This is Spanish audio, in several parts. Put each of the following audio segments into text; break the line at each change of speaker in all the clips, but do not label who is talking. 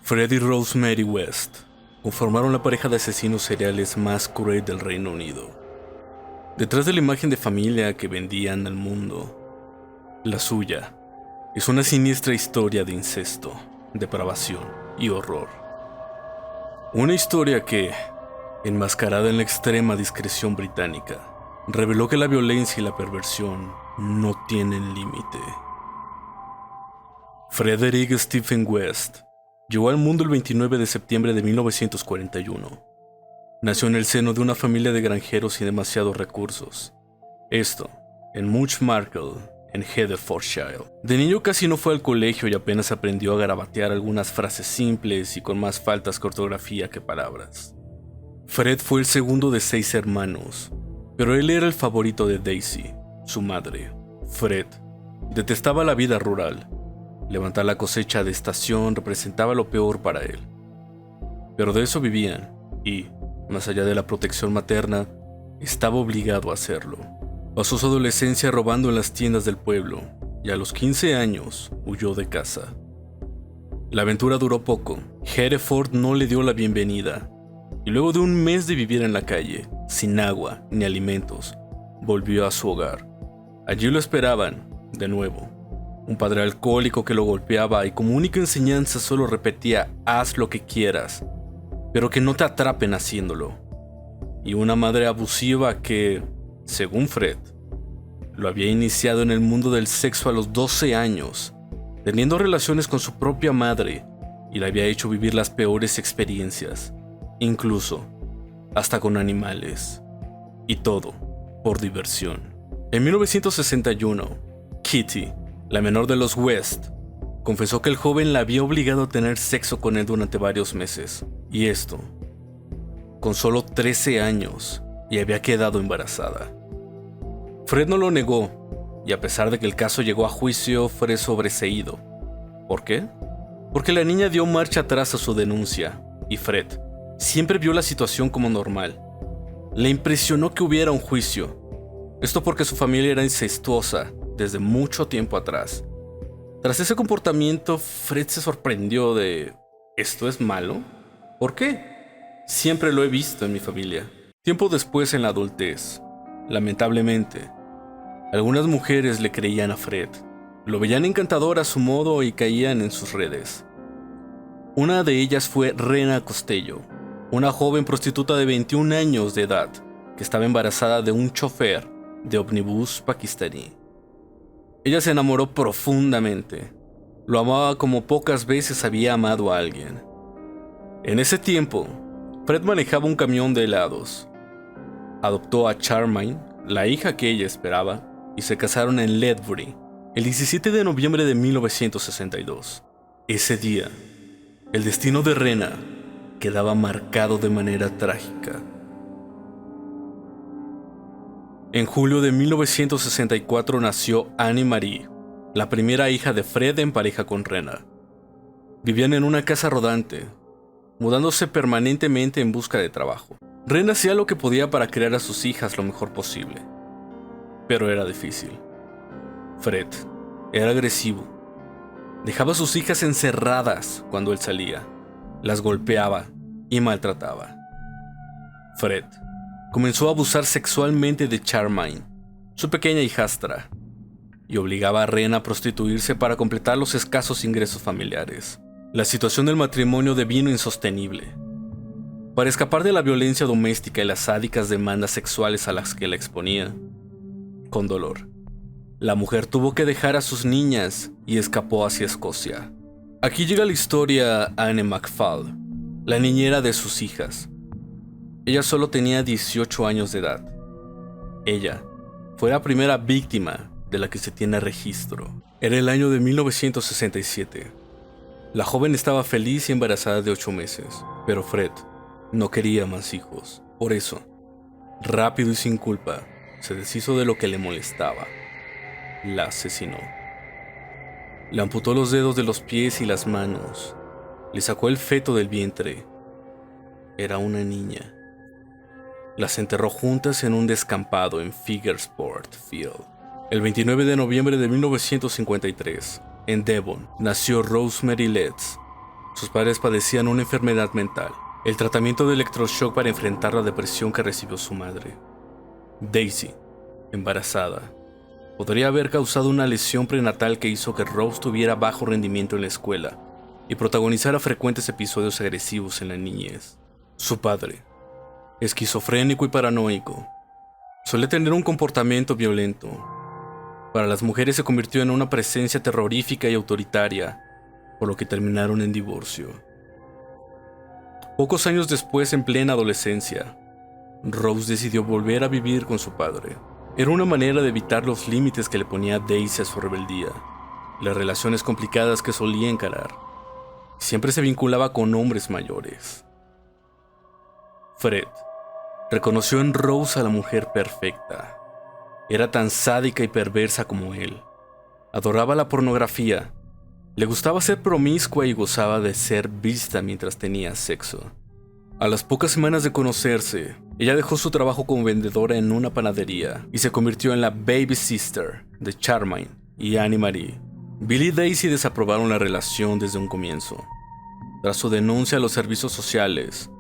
Fred y Rosemary West conformaron la pareja de asesinos seriales más cruel del Reino Unido. Detrás de la imagen de familia que vendían al mundo, la suya es una siniestra historia de incesto, depravación y horror. Una historia que, enmascarada en la extrema discreción británica, reveló que la violencia y la perversión no tienen límite. Frederick Stephen West llegó al mundo el 29 de septiembre de 1941. Nació en el seno de una familia de granjeros sin demasiados recursos. Esto, en Much Marcle, en Herefordshire. De niño casi no fue al colegio y apenas aprendió a garabatear algunas frases simples y con más faltas que ortografía que palabras. Fred fue el segundo de 6 hermanos, pero él era el favorito de Daisy, su madre. Fred detestaba la vida rural. Levantar la cosecha de estación representaba lo peor para él. Pero de eso vivían y, más allá de la protección materna, estaba obligado a hacerlo. Pasó su adolescencia robando en las tiendas del pueblo y a los 15 años huyó de casa. La aventura duró poco. Hereford no le dio la bienvenida y luego de un mes de vivir en la calle, sin agua ni alimentos, volvió a su hogar. Allí lo esperaban, de nuevo, un padre alcohólico que lo golpeaba y como única enseñanza solo repetía «haz lo que quieras, pero que no te atrapen haciéndolo», y una madre abusiva que, según Fred, lo había iniciado en el mundo del sexo a los 12 años, teniendo relaciones con su propia madre, y le había hecho vivir las peores experiencias, incluso hasta con animales, y todo por diversión. En 1961, Kitty, la menor de los West, confesó que el joven la había obligado a tener sexo con él durante varios meses, y esto, con solo 13 años, y había quedado embarazada. Fred no lo negó, y a pesar de que el caso llegó a juicio, fue sobreseído. ¿Por qué? Porque la niña dio marcha atrás a su denuncia, y Fred siempre vio la situación como normal. Le impresionó que hubiera un juicio. Esto porque su familia era incestuosa desde mucho tiempo atrás. Tras ese comportamiento, Fred se sorprendió de ¿esto es malo? ¿Por qué? Siempre lo he visto en mi familia. Tiempo después, en la adultez, lamentablemente, algunas mujeres le creían a Fred. Lo veían encantador a su modo y caían en sus redes. Una de ellas fue Rena Costello, una joven prostituta de 21 años de edad que estaba embarazada de un chofer de ómnibus pakistaní. Ella se enamoró profundamente. Lo amaba como pocas veces había amado a alguien. En ese tiempo, Fred manejaba un camión de helados. Adoptó a Charmaine, la hija que ella esperaba, y se casaron en Ledbury, el 17 de noviembre de 1962. Ese día, el destino de Rena quedaba marcado de manera trágica. En julio de 1964 nació Annie Marie, la primera hija de Fred en pareja con Rena. Vivían en una casa rodante, mudándose permanentemente en busca de trabajo. Rena hacía lo que podía para criar a sus hijas lo mejor posible, pero era difícil. Fred era agresivo. Dejaba a sus hijas encerradas cuando él salía, las golpeaba y maltrataba. Fred comenzó a abusar sexualmente de Charmaine, su pequeña hijastra, y obligaba a Rena a prostituirse para completar los escasos ingresos familiares. La situación del matrimonio devino insostenible. Para escapar de la violencia doméstica y las sádicas demandas sexuales a las que la exponía, con dolor, la mujer tuvo que dejar a sus niñas y escapó hacia Escocia. Aquí llega la historia a Anne McFall, la niñera de sus hijas. Ella solo tenía 18 años de edad. Ella fue la primera víctima de la que se tiene registro. Era el año de 1967. La joven estaba feliz y embarazada de 8 meses, pero Fred no quería más hijos. Por eso, rápido y sin culpa, se deshizo de lo que le molestaba. La asesinó. Le amputó los dedos de los pies y las manos. Le sacó el feto del vientre. Era una niña. Las enterró juntas en un descampado en Figuresport Field. El 29 de noviembre de 1953, en Devon, nació Rosemary Letts, Sus padres padecían una enfermedad mental, el tratamiento de electroshock para enfrentar la depresión que recibió su madre. Daisy, embarazada, podría haber causado una lesión prenatal que hizo que Rose tuviera bajo rendimiento en la escuela y protagonizara frecuentes episodios agresivos en la niñez. Su padre, esquizofrénico y paranoico, solía tener un comportamiento violento. Para las mujeres se convirtió en una presencia terrorífica y autoritaria, por lo que terminaron en divorcio. Pocos años después, en plena adolescencia, Rose decidió volver a vivir con su padre. Era una manera de evitar los límites que le ponía Daisy a su rebeldía, las relaciones complicadas que solía encarar. Siempre se vinculaba con hombres mayores. Fred reconoció en Rose a la mujer perfecta. Era tan sádica y perversa como él. Adoraba la pornografía. Le gustaba ser promiscua y gozaba de ser vista mientras tenía sexo. A las pocas semanas de conocerse, ella dejó su trabajo como vendedora en una panadería y se convirtió en la baby sister de Charmaine y Annie Marie. Bill y Daisy desaprobaron la relación desde un comienzo. Tras su denuncia a los servicios sociales,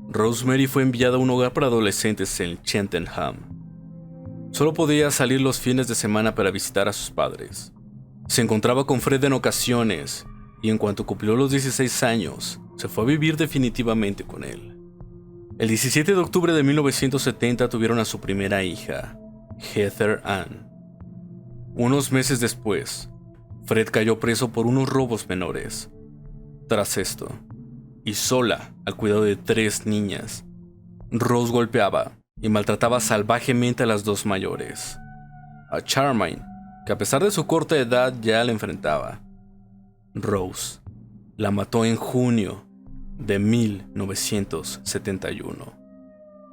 Rosemary fue enviada a un hogar para adolescentes en Cheltenham. Solo podía salir los fines de semana para visitar a sus padres. Se encontraba con Fred en ocasiones y en cuanto cumplió los 16 años, se fue a vivir definitivamente con él. El 17 de octubre de 1970 tuvieron a su primera hija, Heather Ann. Unos meses después, Fred cayó preso por unos robos menores. Tras esto, y sola al cuidado de 3 niñas, Rose golpeaba y maltrataba salvajemente a las 2 mayores. A Charmaine, que a pesar de su corta edad ya la enfrentaba. Rose la mató en junio de 1971.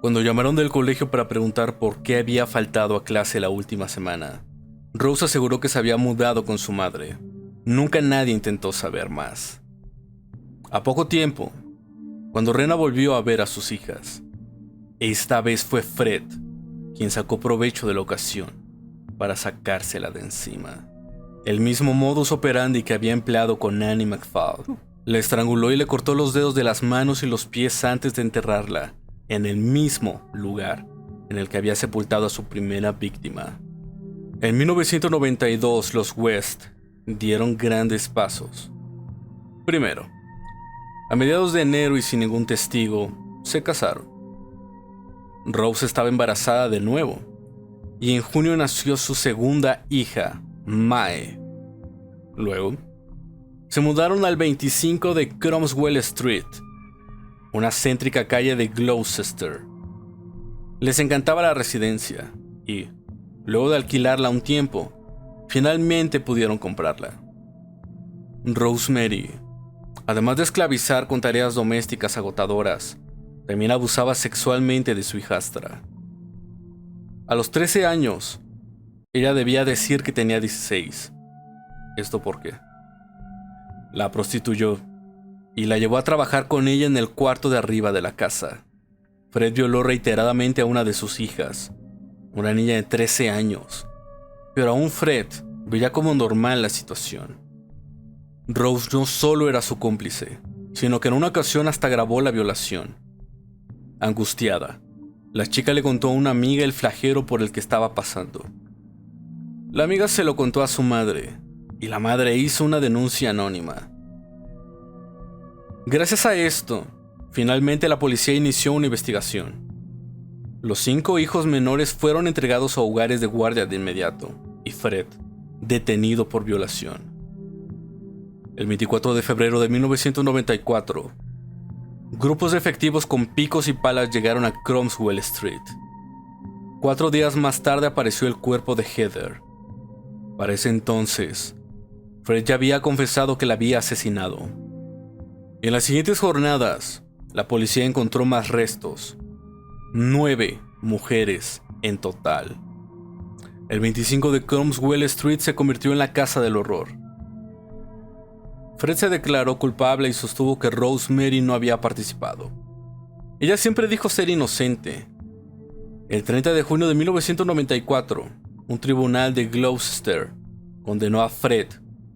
Cuando llamaron del colegio para preguntar por qué había faltado a clase la última semana, Rose aseguró que se había mudado con su madre. Nunca nadie intentó saber más. A poco tiempo, cuando Rena volvió a ver a sus hijas, esta vez fue Fred quien sacó provecho de la ocasión para sacársela de encima. El mismo modus operandi que había empleado con Annie McFall. La estranguló y le cortó los dedos de las manos y los pies antes de enterrarla en el mismo lugar en el que había sepultado a su primera víctima. En 1992, los West dieron grandes pasos. Primero, a mediados de enero y sin ningún testigo, se casaron. Rose estaba embarazada de nuevo, y en junio nació su segunda hija, Mae. Luego, se mudaron al 25 de Cromwell Street, una céntrica calle de Gloucester. Les encantaba la residencia, y, luego de alquilarla un tiempo, finalmente pudieron comprarla. Rosemary, además de esclavizar con tareas domésticas agotadoras, también abusaba sexualmente de su hijastra. A los 13 años, ella debía decir que tenía 16. ¿Esto por qué? La prostituyó y la llevó a trabajar con ella en el cuarto de arriba de la casa. Fred violó reiteradamente a una de sus hijas, una niña de 13 años, pero aún Fred veía como normal la situación. Rose no solo era su cómplice, sino que en una ocasión hasta grabó la violación. Angustiada, la chica le contó a una amiga el flagelo por el que estaba pasando. La amiga se lo contó a su madre, y la madre hizo una denuncia anónima. Gracias a esto, finalmente la policía inició una investigación. Los 5 hijos menores fueron entregados a hogares de guardia de inmediato, y Fred, detenido por violación. El 24 de febrero de 1994, grupos de efectivos con picos y palas llegaron a Cromwell Street. 4 días más tarde apareció el cuerpo de Heather. Para ese entonces, Fred ya había confesado que la había asesinado. En las siguientes jornadas, la policía encontró más restos. 9 mujeres en total. El 25 de Cromwell Street se convirtió en la casa del horror. Fred se declaró culpable y sostuvo que Rosemary no había participado. Ella siempre dijo ser inocente. El 30 de junio de 1994, un tribunal de Gloucester condenó a Fred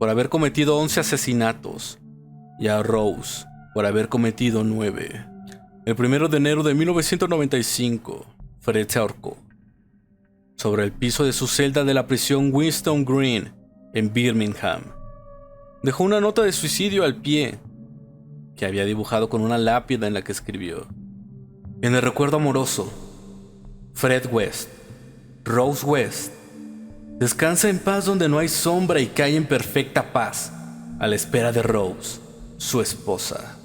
por haber cometido 11 asesinatos y a Rose por haber cometido 9. El 1 de enero de 1995, Fred se ahorcó sobre el piso de su celda de la prisión Winston Green en Birmingham. Dejó una nota de suicidio al pie que había dibujado con una lápida en la que escribió: en el recuerdo amoroso, Fred West, Rose West, descansa en paz donde no hay sombra y cae en perfecta paz a la espera de Rose, su esposa.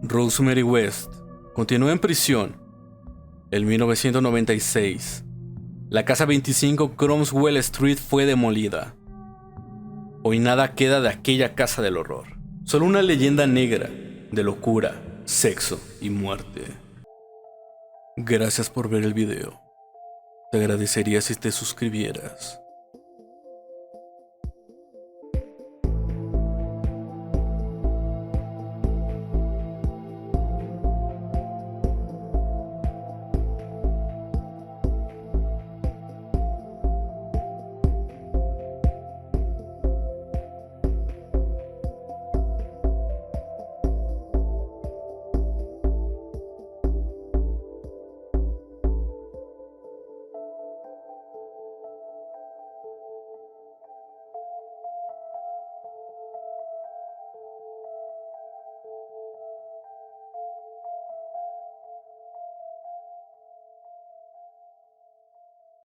Rosemary West continuó en prisión. En 1996, la casa 25 Cromwell Street fue demolida. Hoy nada queda de aquella casa del horror, solo una leyenda negra de locura, sexo y muerte. Gracias por ver el video. Te agradecería si te suscribieras.